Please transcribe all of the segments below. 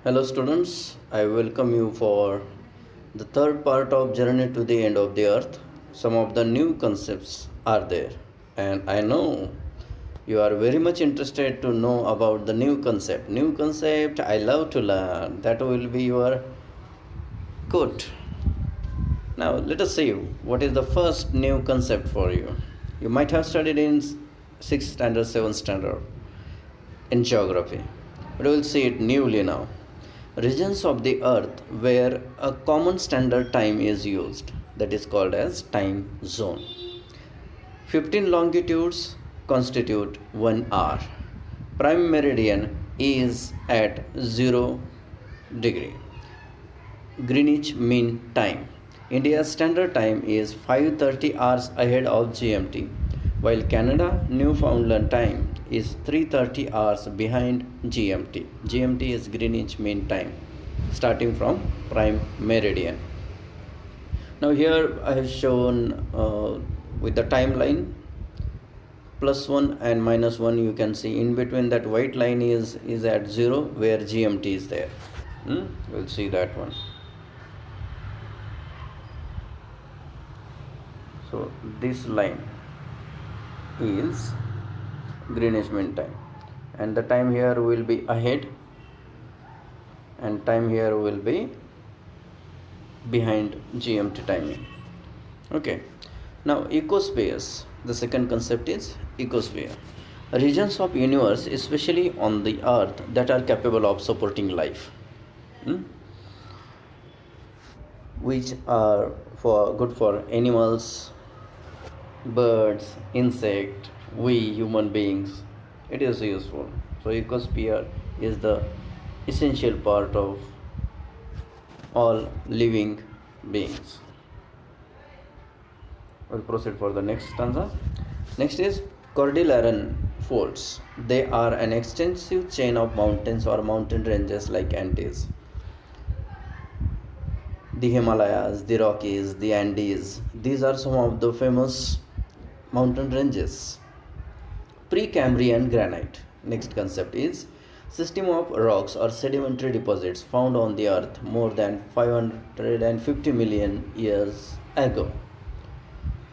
Hello, students. I welcome you for the third part of Journey to the End of the Earth. Some of the new concepts are there, and I know you are very much interested to know about the new concept. New concept, I love to learn. That will be your good. Now, let us see what is the first new concept for you. You might have studied in 6th standard, 7th standard in geography, but we will see it newly now. Regions of the earth where a common standard time is used, that is called as time zone. 15 longitudes constitute 1 hour. Prime meridian is at 0 degree. Greenwich Mean Time. India's standard time is 5:30 hours ahead of GMT, while Canada Newfoundland time is 3:30 hours behind GMT. GMT is Greenwich Mean Time, starting from prime meridian. Now here I have shown with the timeline +1 and -1. You can see in between that white line is at 0 where GMT is there. We'll see that one. So this line is Greenwich Mean Time, and the time here will be ahead and time here will be behind GMT timing. Okay, now ecospheres. The second concept is ecosphere. Regions of universe, especially on the earth, that are capable of supporting life, which are good for animals, birds, insect, we human beings. It is useful. So ecosphere is the essential part of all living beings. We'll proceed for the next stanza. Next is Cordilleran folds. They are an extensive chain of mountains or mountain ranges like Andes. The Himalayas, the Rockies, the Andes, these are some of the famous mountain ranges. Precambrian granite. Next concept is system of rocks or sedimentary deposits found on the earth more than 550 million years ago.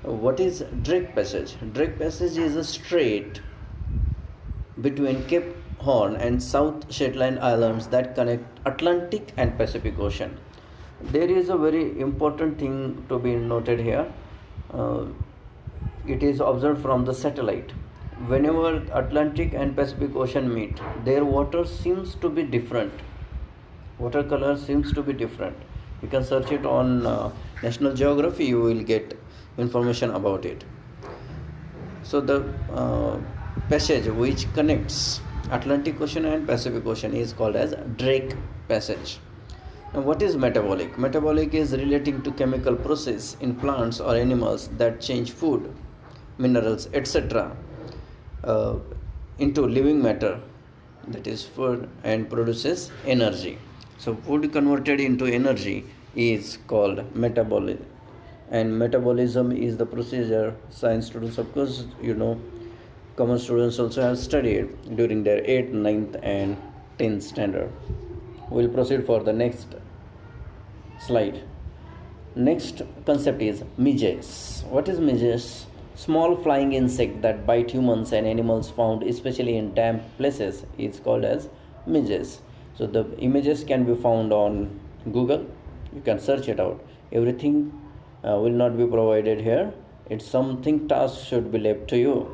What is Drake Passage? Drake Passage is a strait between Cape Horn and South Shetland Islands that connect Atlantic and Pacific Ocean. There is a very important thing to be noted here. It is observed from the satellite. Whenever Atlantic and Pacific Ocean meet, their water seems to be different. Water color seems to be different. You can search it on National Geography. You will get information about it. So the passage which connects Atlantic Ocean and Pacific Ocean is called as Drake Passage. Now, what is metabolic? Metabolic is relating to chemical process in plants or animals that change food, minerals, etc. Into living matter, that is food, and produces energy. So food converted into energy is called metabolism, and metabolism is the procedure science students, of course, common students also have studied during their 8th, 9th and 10th standard. We'll proceed for the next slide. Next concept is midges. What is midges? Small flying insect that bite humans and animals found especially in damp places is called as midges. So the images can be found on Google. You can search it out. Everything will not be provided here. It's something task should be left to you.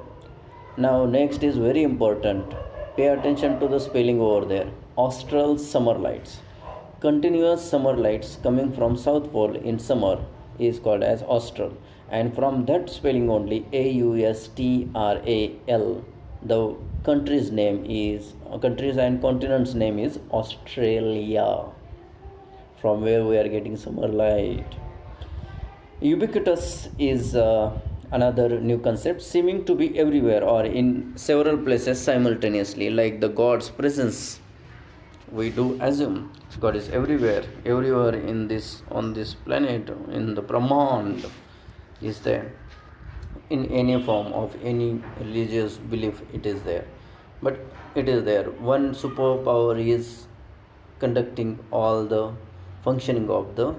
Now next is very important. Pay attention to the spelling over there. Austral summer lights. Continuous summer lights coming from South Pole in summer is called as austral, and from that spelling only, AUSTRAL, the country's and continent's name is Australia, from where we are getting summer light. Ubiquitous is another new concept, seeming to be everywhere or in several places simultaneously, like the God's presence. We do assume God is everywhere on this planet, in the Brahmand is there, in any form of any religious belief. It is there, but it is there. One superpower is conducting all the functioning of the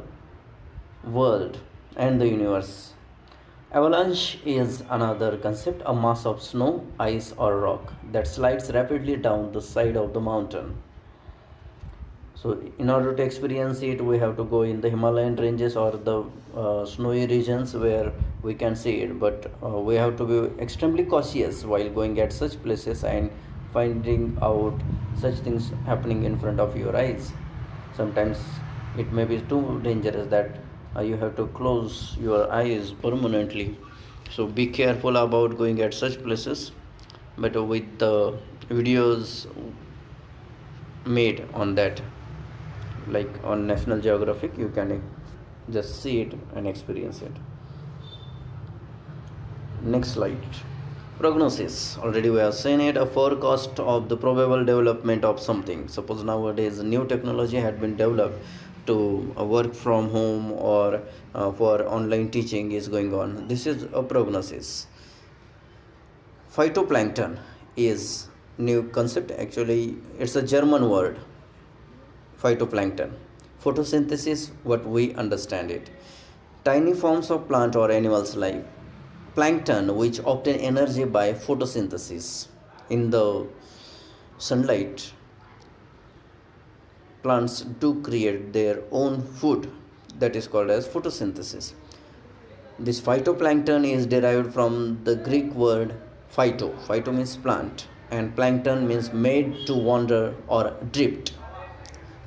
world and the universe. Avalanche is another concept, a mass of snow, ice, or rock that slides rapidly down the side of the mountain. So, in order to experience it, we have to go in the Himalayan ranges or the snowy regions where we can see it. But we have to be extremely cautious while going at such places and finding out such things happening in front of your eyes. Sometimes it may be too dangerous that you have to close your eyes permanently. So be careful about going at such places. But with the videos made on that, like on National Geographic, you can just see it and experience it. Next slide. Prognosis. Already we have seen it, a forecast of the probable development of something. Suppose nowadays new technology had been developed to work from home or for online teaching is going on. This is a prognosis. Phytoplankton is new concept. Actually, it's a German word. Phytoplankton. Photosynthesis, what we understand it. Tiny forms of plant or animals' life. Plankton, which obtain energy by photosynthesis. In the sunlight, plants do create their own food, that is called as photosynthesis. This phytoplankton is derived from the Greek word phyto. Phyto means plant, and plankton means made to wander or drift.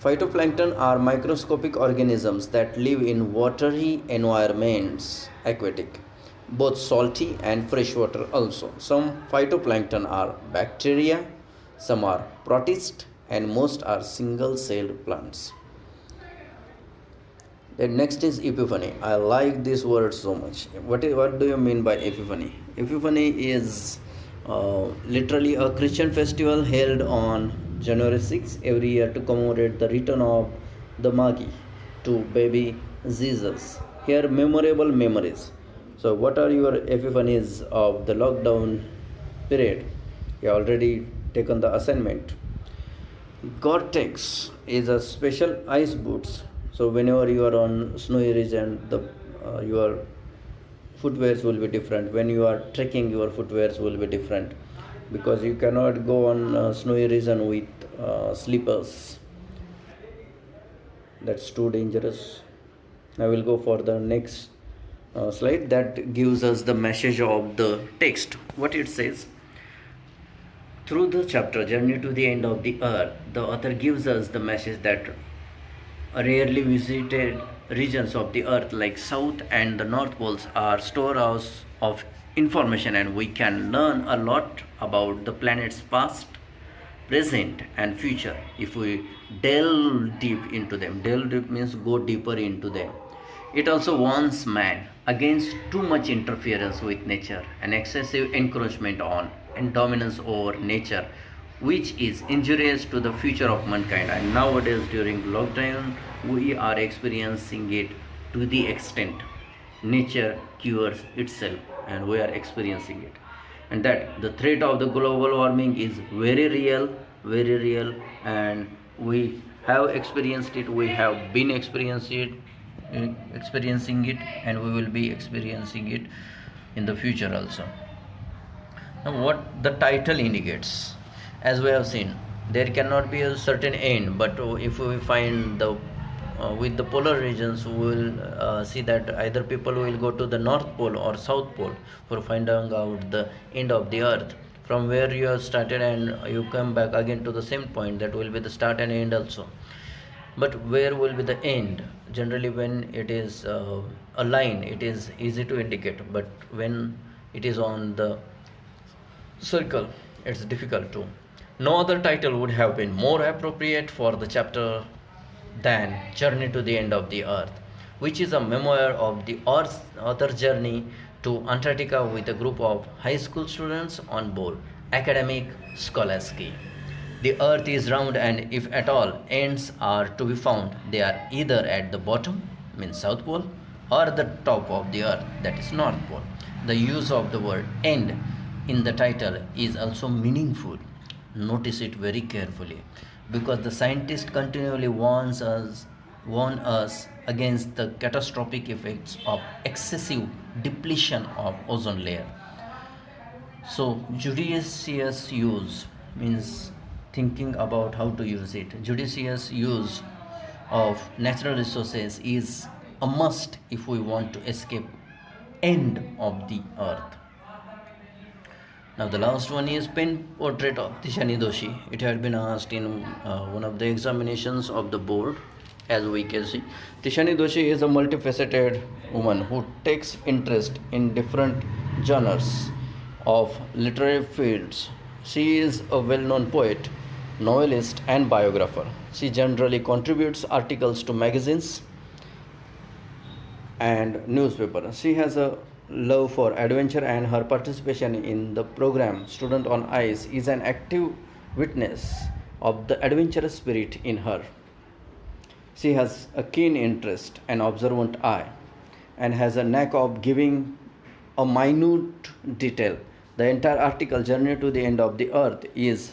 Phytoplankton are microscopic organisms that live in watery environments, aquatic, both salty and freshwater also. Some phytoplankton are bacteria, some are protists, and most are single-celled plants. Then next is Epiphany. I like this word so much. What do you mean by Epiphany? Epiphany is literally a Christian festival held on January 6 every year to commemorate the return of the Magi to baby Jesus. Here, memorable memories. So, what are your epiphanies of the lockdown period? You already taken the assignment. Gore-Tex is a special ice boots. So, whenever you are on snowy region, your footwears will be different. When you are trekking, your footwears will be different because you cannot go on snowy region with slippers. That's too dangerous. I will go for the next slide that gives us the message of the text. What it says: through the chapter Journey to the End of the Earth, the author gives us the message that rarely visited regions of the earth like south and the north poles are storehouse of information, and we can learn a lot about the planet's past, present, and future if we delve deep into them. Delve deep means go deeper into them. It also warns man against too much interference with nature and excessive encroachment on and dominance over nature, which is injurious to the future of mankind. And nowadays, during lockdown, we are experiencing it to the extent nature cures itself, and we are experiencing it. And that the threat of the global warming is very real, and we have experienced it. We have been experiencing it, and we will be experiencing it in the future also. Now, what the title indicates, as we have seen, there cannot be a certain end, but if we find the with the polar regions, we will see that either people will go to the north pole or south pole for finding out the end of the earth, from where you have started, and you come back again to the same point. That will be the start and end also. But where will be the end? Generally, when it is a line, it is easy to indicate, but when it is on the circle, it's difficult to. No other title would have been more appropriate for the chapter than Journey to the End of the Earth, which is a memoir of the Earth's journey to Antarctica with a group of high school students on board academic Scholasky. The earth is round, and if at all ends are to be found, they are either at the bottom, means South Pole, or the top of the earth, that is North Pole. The use of the word end in the title is also meaningful. Notice it very carefully, because the scientists continually warn us against the catastrophic effects of excessive depletion of ozone layer. So judicious use means thinking about how to use it. Judicious use of natural resources is a must if we want to escape end of the earth. Now the last one is pen portrait of Tishani Doshi. It had been asked in one of the examinations of the board. As we can see, Tishani Doshi is a multifaceted woman who takes interest in different genres of literary fields. She is a well-known poet, novelist and biographer. She generally contributes articles to magazines and newspaper. She has a love for adventure and her participation in the program Student on Ice is an active witness of the adventurous spirit in her. She has a keen interest and observant eye and has a knack of giving a minute detail. The entire article Journey to the End of the Earth is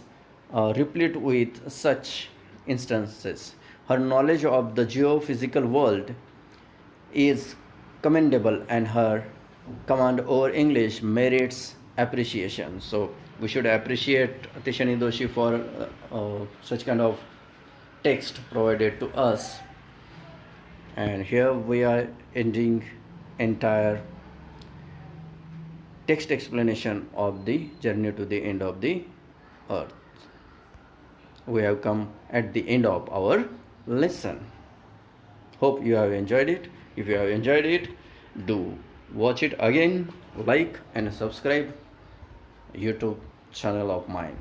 replete with such instances. Her knowledge of the geophysical world is commendable and her command over English merits appreciation. So we should appreciate Tishani Doshi for such kind of text provided to us. And here we are ending entire text explanation of the Journey to the End of the Earth. We have come at the end of our lesson. Hope you have enjoyed it. If you have enjoyed it, do watch it again, like and subscribe YouTube channel of mine.